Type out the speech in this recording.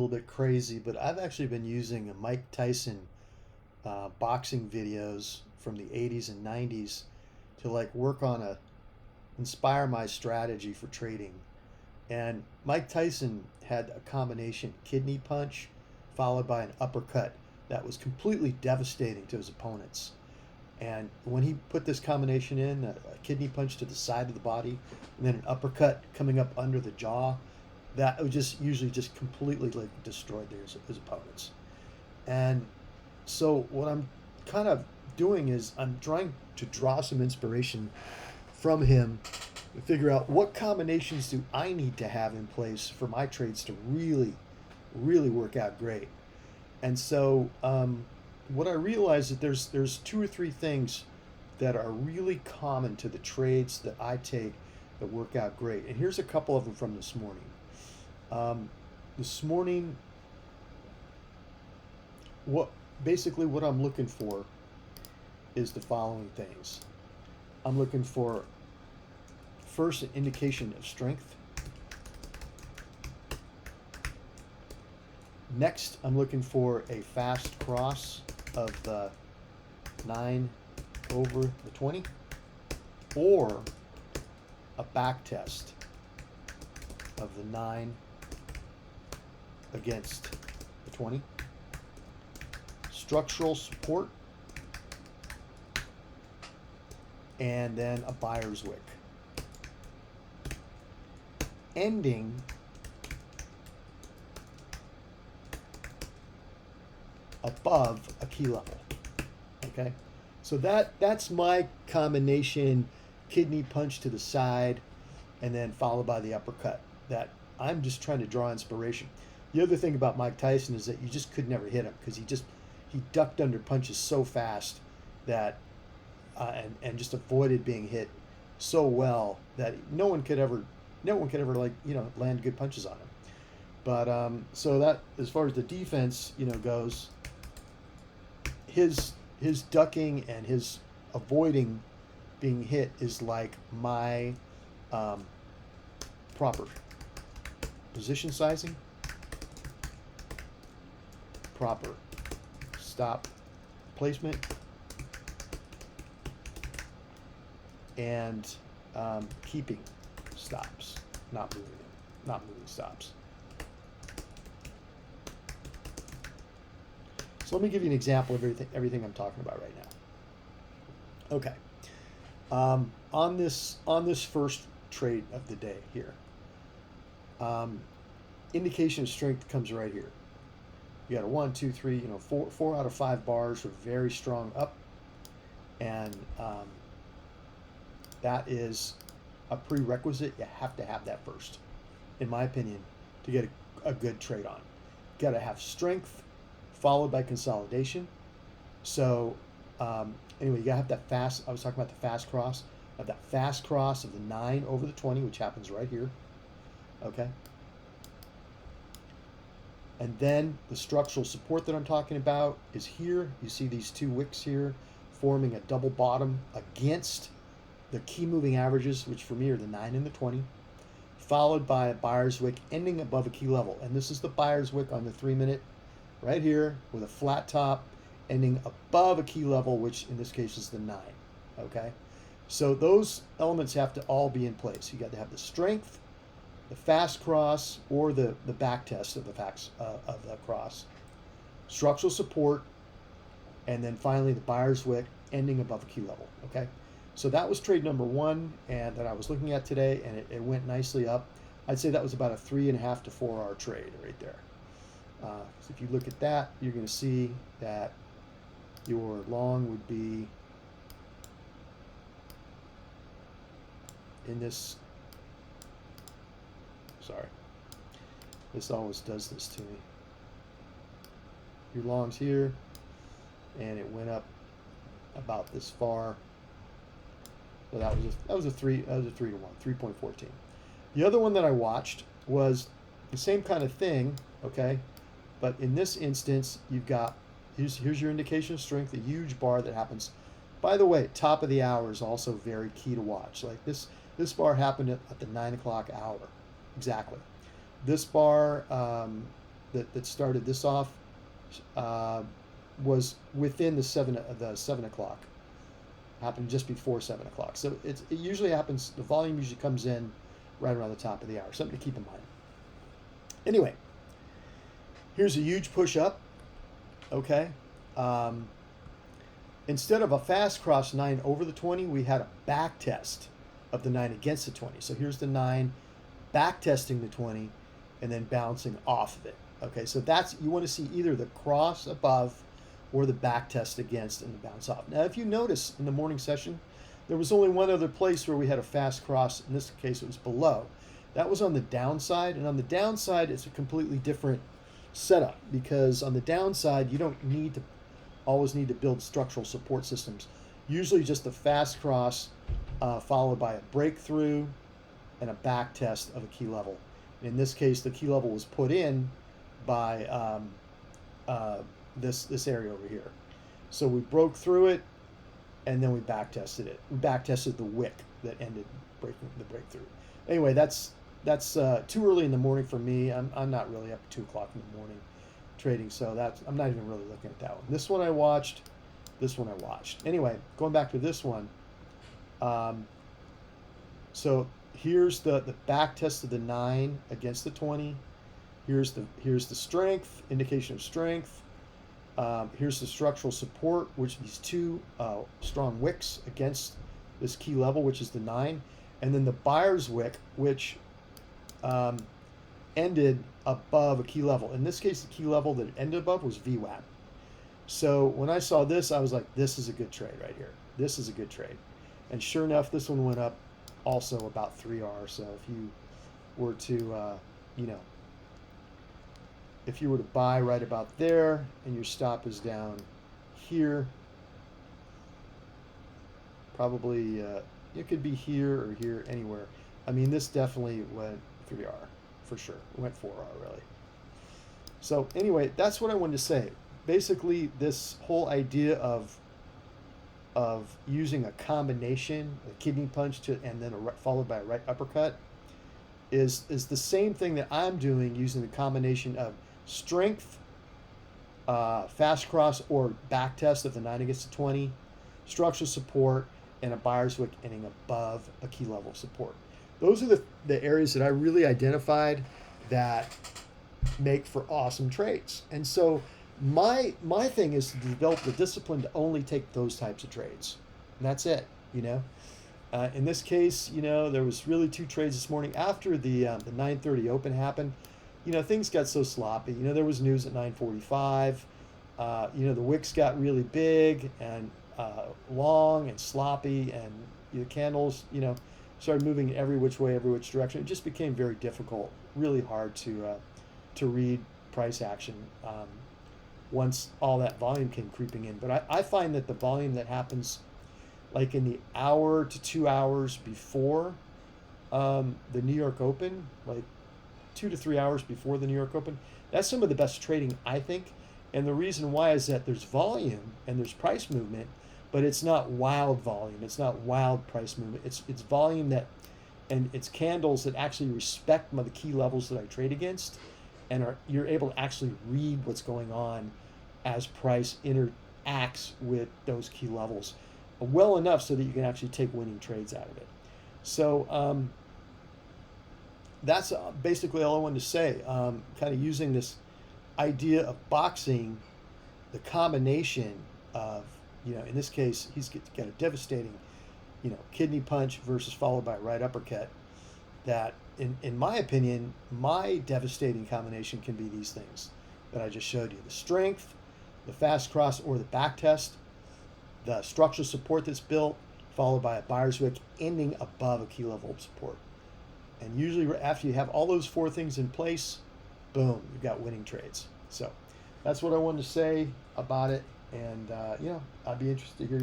A little bit crazy, but I've actually been using a Mike Tyson boxing videos from the 80s and 90s to like work on a inspire my strategy for trading. And Mike Tyson had a combination kidney punch followed by an uppercut that was completely devastating to his opponents. And when he put this combination in, a kidney punch to the side of the body, and then an uppercut coming up under the jaw, that would just usually just completely like destroyed his opponents. And so what I'm kind of doing is I'm trying to draw some inspiration from him to figure out what combinations do I need to have in place for my trades to really, really work out great. And so what I realize is that there's two or three things that are really common to the trades that I take that work out great. And here's a couple of them from this morning. This morning, what basically what I'm looking for is the following things. I'm looking for first an indication of strength. Next, I'm looking for a fast cross of the 9 over the 20 or a back test of the 9 against the 20. Structural support, and then a buyer's wick. Ending above a key level. Okay? So that's my combination kidney punch to the side and then followed by the uppercut. That I'm just trying to draw inspiration. The other thing about Mike Tyson is that you just could never hit him because he ducked under punches so fast that and just avoided being hit so well that no one could ever like land good punches on him. But so that as far as the defense goes, his ducking and his avoiding being hit is like my proper position sizing, proper stop placement, and keeping stops, not moving stops. So let me give you an example of everything I'm talking about right now. Okay, on this first trade of the day here, indication of strength comes right here. You got a 1, 2, 3, 4 out of 5 bars are very strong up, and that is a prerequisite. You have to have that first, in my opinion, to get a good trade on. You got to have strength followed by consolidation. So anyway, you got to have that fast. I was talking about the fast cross. Have that fast cross of the 9 over the 20, which happens right here. Okay. And then the structural support that I'm talking about is here. You see these two wicks here forming a double bottom against the key moving averages, which for me are the 9 and the 20, followed by a buyer's wick ending above a key level. And this is the buyer's wick on the 3-minute right here with a flat top ending above a key level, which in this case is the 9. Okay? So those elements have to all be in place. You got to have the strength, the fast cross, or the back test of the cross, structural support, and then finally the buyer's wick ending above a key level. Okay, so that was trade number 1, and that I was looking at today, and it went nicely up. I'd say that was about a 3.5 to 4 hour trade right there. So if you look at that, you're going to see that your long would be in this. Sorry, this always does this to me. Your long's here, and it went up about this far. So that was a 3 to 1, 3.14. The other one that I watched was the same kind of thing, okay, but in this instance you've got here's your indication of strength, a huge bar that happens. By the way, top of the hour is also very key to watch. Like this bar happened at the 9 o'clock hour. Exactly. This bar that started this off was within the 7 o'clock. Happened just before 7 o'clock. So it usually happens. The volume usually comes in right around the top of the hour. Something to keep in mind. Anyway, here's a huge push up. Okay. Instead of a fast cross 9 over the 20, we had a back test of the 9 against the 20. So here's the 9 back testing the 20 and then bouncing off of it. Okay, so that's, you want to see either the cross above or the back test against and the bounce off. Now, if you notice in the morning session, there was only one other place where we had a fast cross. In this case, it was below. That was on the downside, and on the downside, it's a completely different setup, because on the downside, you don't always need to build structural support systems. Usually just a fast cross followed by a breakthrough and a back test of a key level. In this case, the key level was put in by this area over here. So we broke through it, and then we back tested it. We back tested the wick that ended breaking the breakthrough. Anyway, that's too early in the morning for me. I'm not really up at 2 o'clock in the morning trading, so I'm not even really looking at that one. This one I watched. This one I watched. Anyway, going back to this one. So here's the back test of the 9 against the 20. Here's the strength, indication of strength. Here's the structural support, which these two strong wicks against this key level, which is the 9, and then the buyer's wick, which ended above a key level. In this case, the key level that it ended above was VWAP. So when I saw this, I was like, this is a good trade right here. This is a good trade. And sure enough, this one went up also about 3R. So if you were to, if you were to buy right about there and your stop is down here, probably it could be here or here, anywhere. I mean, this definitely went 3R for sure. It went 4R really. So anyway, that's what I wanted to say. Basically, this whole idea of using a combination, a kidney punch and then followed by a right uppercut, is the same thing that I'm doing, using the combination of strength, fast cross or back test of the 9 against the 20, structural support, and a buyer's wick ending above a key level of support. Those are the areas that I really identified that make for awesome trades. And so my thing is to develop the discipline to only take those types of trades. And that's it, In this case, there was really 2 trades this morning after the 9:30 open happened. Things got so sloppy. There was news at 9:45. The wicks got really big and long and sloppy, and the candles, started moving every which way, every which direction. It just became very difficult, really hard to read price action once all that volume came creeping in. But I find that the volume that happens like in the hour to 2 hours before the New York Open, like 2 to 3 hours before the New York Open, that's some of the best trading, I think. And the reason why is that there's volume and there's price movement, but it's not wild volume. It's not wild price movement. It's volume and it's candles that actually respect the key levels that I trade against, and you're able to actually read what's going on as price interacts with those key levels well enough so that you can actually take winning trades out of it. So that's basically all I wanted to say. Kind of using this idea of boxing, the combination of, in this case, he's got a devastating, kidney punch versus followed by a right uppercut. That, in my opinion, my devastating combination can be these things that I just showed you: the strength, the fast cross or the back test, the structural support that's built, followed by a buyer's wick ending above a key level of support. And usually after you have all those 4 things in place, boom, you've got winning trades. So that's what I wanted to say about it. And, I'd be interested to hear your